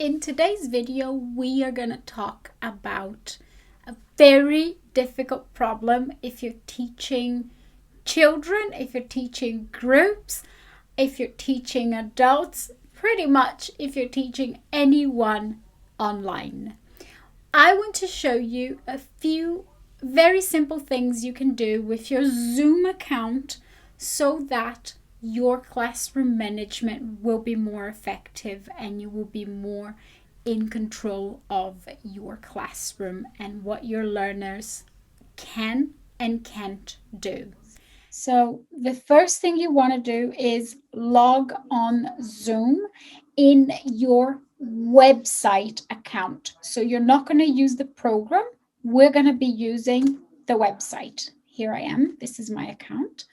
In today's video, we are going to talk about a very difficult problem if you're teaching children, if you're teaching groups, if you're teaching adults, pretty much if you're teaching anyone online. I want to show you a few very simple things you can do with your Zoom account so that your classroom management will be more effective and you will be more in control of your classroom and what your learners can and can't do. So the first thing you want to do is log on Zoom in your website account. So you're not going to use the program. We're going to be using the website. Here I am. This is my account.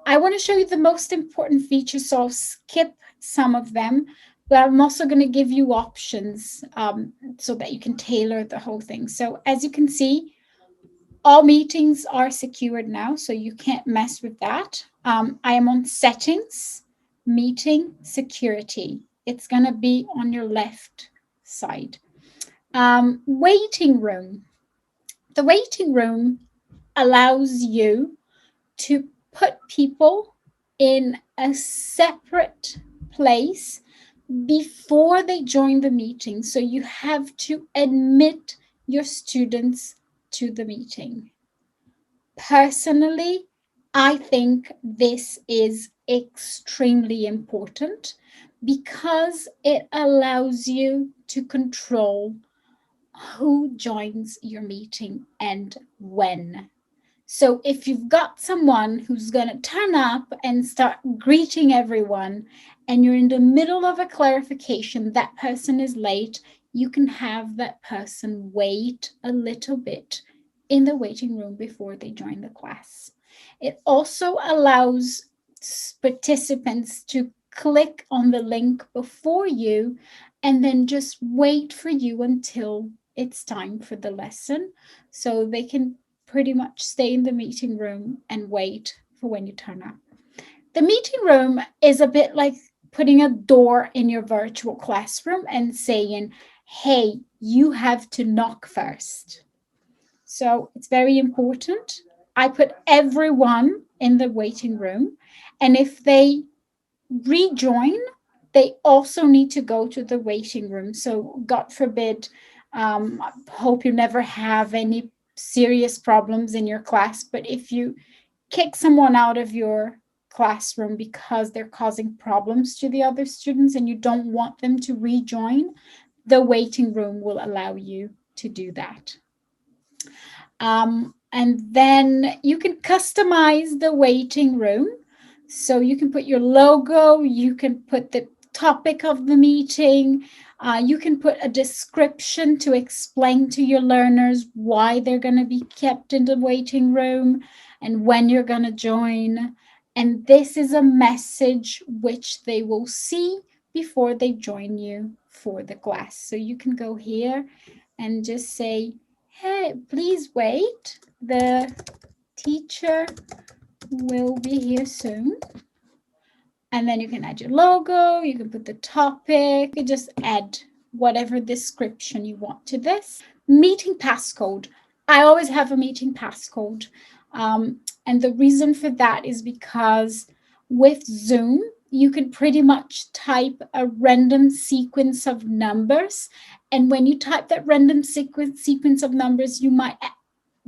I want to show you the most important features, so I'll skip some of them, but I'm also going to give you options so that you can tailor the whole thing. So as you can see, all meetings are secured now, so you can't mess with that. I am on settings, meeting security. It's going to be on your left side. Waiting room. The waiting room allows you to put people in a separate place before they join the meeting. So you have to admit your students to the meeting. Personally, I think this is extremely important because it allows you to control who joins your meeting and when. So if you've got someone who's going to turn up and start greeting everyone and you're in the middle of a clarification, that person is late, you can have that person wait a little bit in the waiting room before they join the class. It also allows participants to click on the link before you and then just wait for you until it's time for the lesson, so they can pretty much stay in the meeting room and wait for when you turn up. The meeting room is a bit like putting a door in your virtual classroom and saying, hey, you have to knock first. So it's very important. I put everyone in the waiting room, and if they rejoin, they also need to go to the waiting room. So God forbid, I hope you never have any serious problems in your class, but if you kick someone out of your classroom because they're causing problems to the other students and you don't want them to rejoin, the waiting room will allow you to do that. And then you can customize the waiting room. So you can put your logo, you can put the topic of the meeting, you can put a description to explain to your learners why they're going to be kept in the waiting room and when you're going to join. And this is a message which they will see before they join you for the class. So you can go here and just say, hey, please wait. The teacher will be here soon. And then you can add your logo, you can put the topic, you just add whatever description you want to this. Meeting passcode. I always have a meeting passcode. And the reason for that is because with Zoom, you can pretty much type a random sequence of numbers. And when you type that random sequence of numbers, you might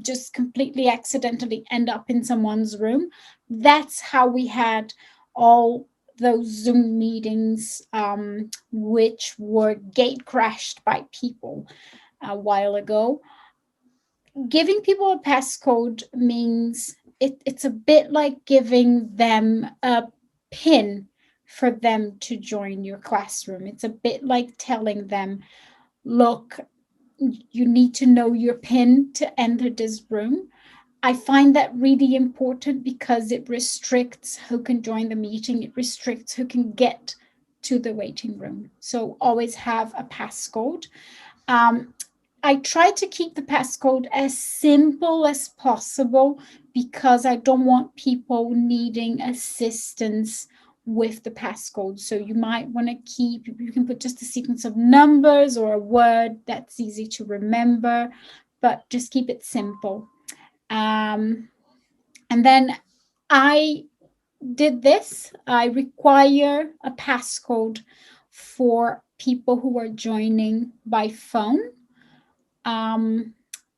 just completely accidentally end up in someone's room. That's how we had all those Zoom meetings, which were gate crashed by people a while ago. Giving people a passcode means it's a bit like giving them a PIN for them to join your classroom. It's a bit like telling them, look, you need to know your PIN to enter this room. I find that really important because it restricts who can join the meeting. It restricts who can get to the waiting room. So always have a passcode. I try to keep the passcode as simple as possible because I don't want people needing assistance with the passcode. So you might want to keep, you can put just a sequence of numbers or a word that's easy to remember, but just keep it simple. And then I did this. I require a passcode for people who are joining by phone. And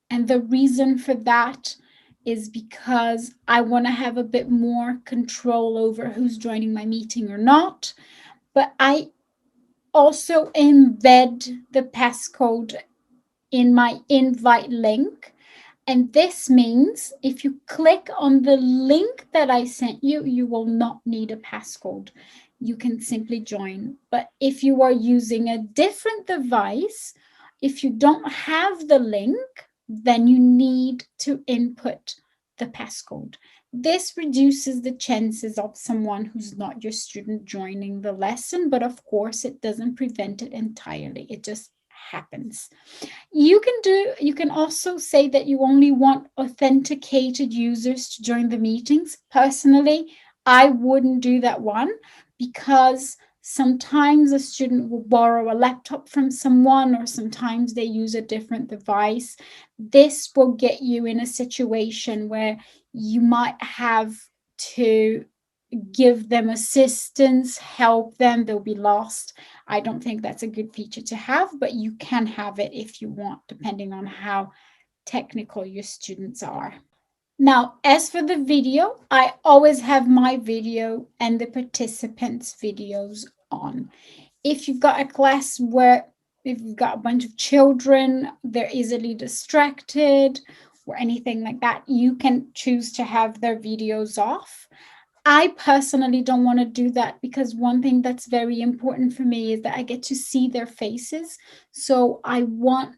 the reason for that is because I want to have a bit more control over who's joining my meeting or not. But I also embed the passcode in my invite link. And this means if you click on the link that I sent you, you will not need a passcode. You can simply join. But if you are using a different device, if you don't have the link, then you need to input the passcode. This reduces the chances of someone who's not your student joining the lesson, but of course it doesn't prevent it entirely. It just happens. You can also say that you only want authenticated users to join the meetings. Personally, I wouldn't do that one because sometimes a student will borrow a laptop from someone, or sometimes they use a different device. This will get you in a situation where you might have to give them assistance, help them, they'll be lost. I don't think that's a good feature to have, but you can have it if you want, depending on how technical your students are. Now, as for the video, I always have my video and the participants' videos on. If you've got a class where if you've got a bunch of children, they're easily distracted or anything like that, you can choose to have their videos off. I personally don't want to do that because one thing that's very important for me is that I get to see their faces. So I want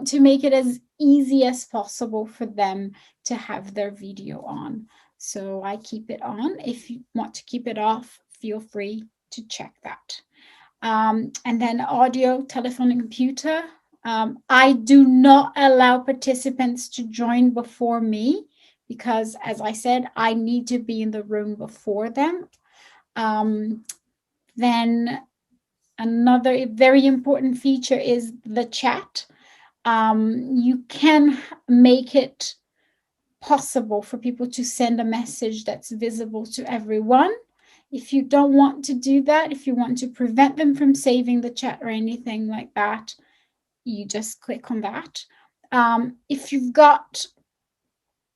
to make it as easy as possible for them to have their video on. So I keep it on. If you want to keep it off, feel free to check that. And then audio, telephone, and computer. I do not allow participants to join before me because, as I said, I need to be in the room before them. Then another very important feature is the chat. You can make it possible for people to send a message that's visible to everyone. If you don't want to do that, if you want to prevent them from saving the chat or anything like that, you just click on that. If you've got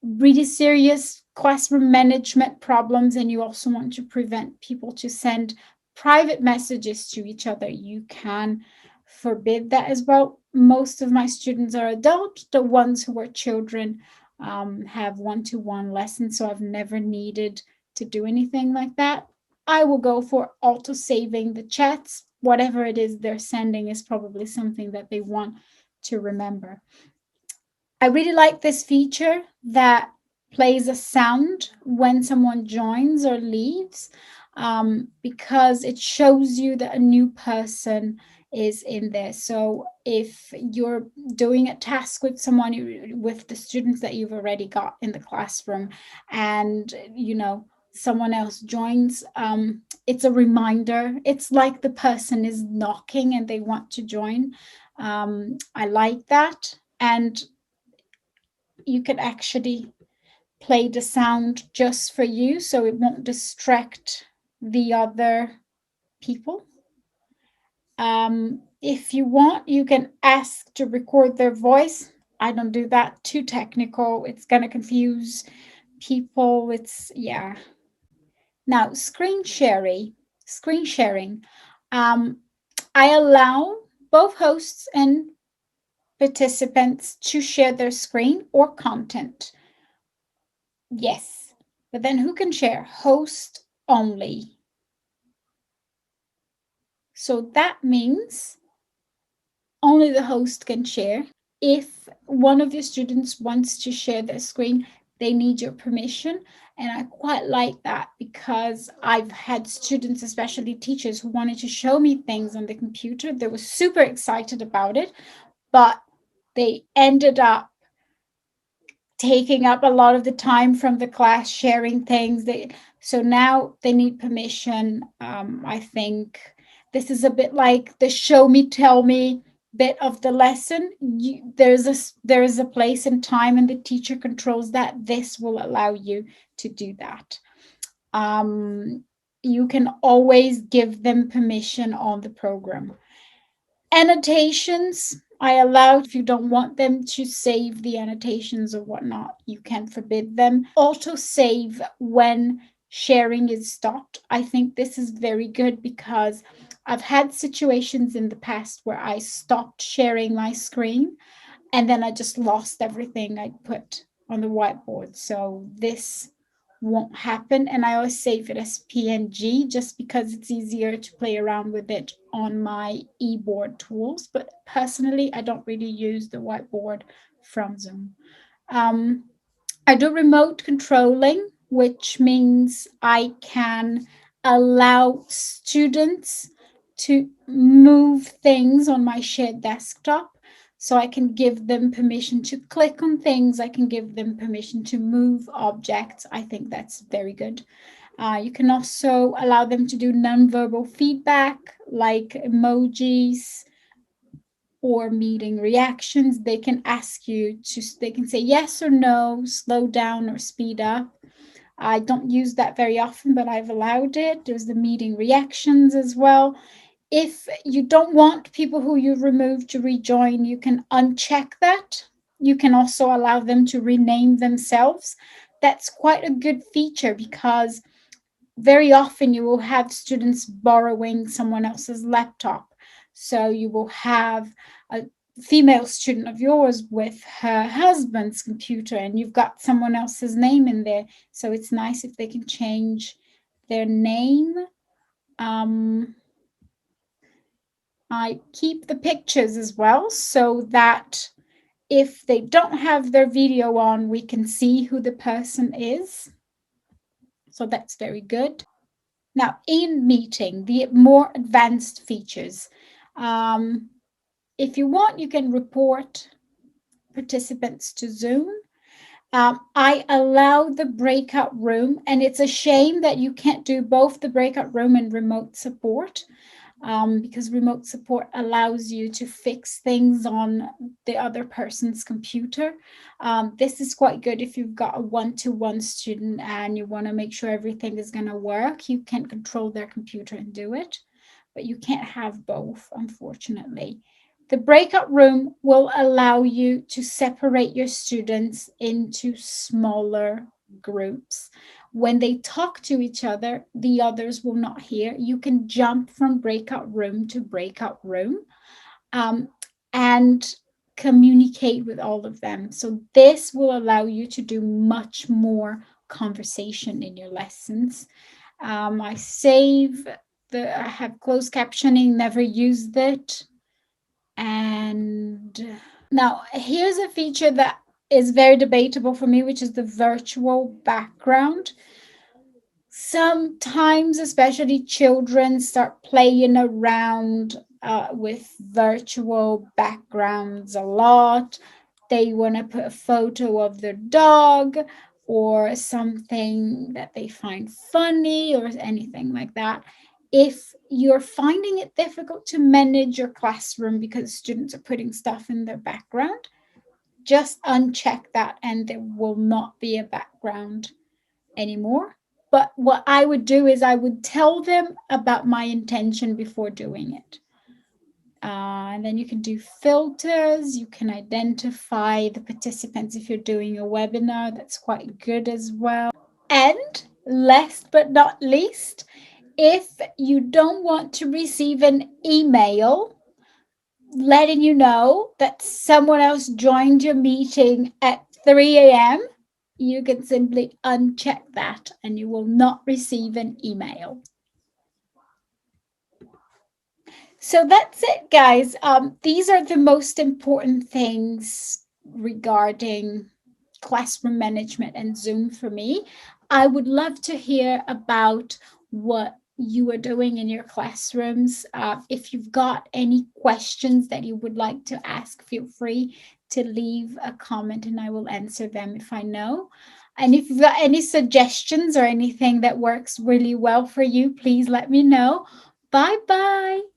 really serious classroom management problems and you also want to prevent people to send private messages to each other, you can forbid that as well. Most of my students are adults. The ones who are children have one-to-one lessons, so I've never needed to do anything like that. I will go for auto-saving the chats. Whatever it is they're sending is probably something that they want to remember. I really like this feature that plays a sound when someone joins or leaves, because it shows you that a new person is in there. So if you're doing a task with someone, with the students that you've already got in the classroom, and someone else joins, it's a reminder. It's like the person is knocking and they want to join. I like that. And you can actually play the sound just for you so it won't distract the other people. If you want, you can ask to record their voice. I don't do that. Too technical. It's going to confuse people. Yeah. Now, screen sharing. I allow both hosts and participants to share their screen or content. Yes, but then who can share? Host only. So that means only the host can share. If one of your students wants to share their screen, they need your permission. And I quite like that because I've had students, especially teachers, who wanted to show me things on the computer. They were super excited about it, but they ended up taking up a lot of the time from the class, sharing things. So now they need permission. I think this is a bit like the show me, tell me bit of the lesson. There is a place and time, and the teacher controls that. This will allow you to do that. You can always give them permission on the program. Annotations, I allow. If you don't want them to save the annotations or whatnot, you can forbid them. Auto save when sharing is stopped. I think this is very good because I've had situations in the past where I stopped sharing my screen and then I just lost everything I put on the whiteboard. So this won't happen. And I always save it as PNG just because it's easier to play around with it on my eBoard tools. But personally, I don't really use the whiteboard from Zoom. I do remote controlling, which means I can allow students to move things on my shared desktop. So I can give them permission to click on things. I can give them permission to move objects. I think that's very good. You can also allow them to do nonverbal feedback like emojis or meeting reactions. They can ask you to, they can say yes or no, slow down or speed up. I don't use that very often, but I've allowed it. There's the meeting reactions as well. If you don't want people who you've removed to rejoin, you can uncheck that. You can also allow them to rename themselves. That's quite a good feature because very often you will have students borrowing someone else's laptop. So you will have a female student of yours with her husband's computer and you've got someone else's name in there. So it's nice if they can change their name. I keep the pictures as well so that if they don't have their video on, we can see who the person is. So that's very good. Now, in meeting, the more advanced features. If you want, you can report participants to Zoom. I allow the breakout room, and it's a shame that you can't do both the breakout room and remote support. Because remote support allows you to fix things on the other person's computer. This is quite good if you've got a one-to-one student and you want to make sure everything is going to work. You can control their computer and do it, but you can't have both, unfortunately. The breakout room will allow you to separate your students into smaller groups. When they talk to each other, the others will not hear. You can jump from breakout room to breakout room and communicate with all of them. So this will allow you to do much more conversation in your lessons. I have closed captioning, never used it. And now here's a feature that is very debatable for me, which is the virtual background. Sometimes, especially children, start playing around with virtual backgrounds a lot. They want to put a photo of their dog or something that they find funny or anything like that. If you're finding it difficult to manage your classroom because students are putting stuff in their background, just uncheck that and there will not be a background anymore. But what I would do is I would tell them about my intention before doing it. And then you can do filters. You can identify the participants if you're doing a webinar. That's quite good as well. And last but not least, if you don't want to receive an email letting you know that someone else joined your meeting at 3 a.m., you can simply uncheck that and you will not receive an email. So that's it, guys. These are the most important things regarding classroom management and Zoom for me. I would love to hear about what you are doing in your classrooms. If you've got any questions that you would like to ask, feel free to leave a comment and I will answer them if I know. And if you've got any suggestions or anything that works really well for you, please let me know. Bye bye.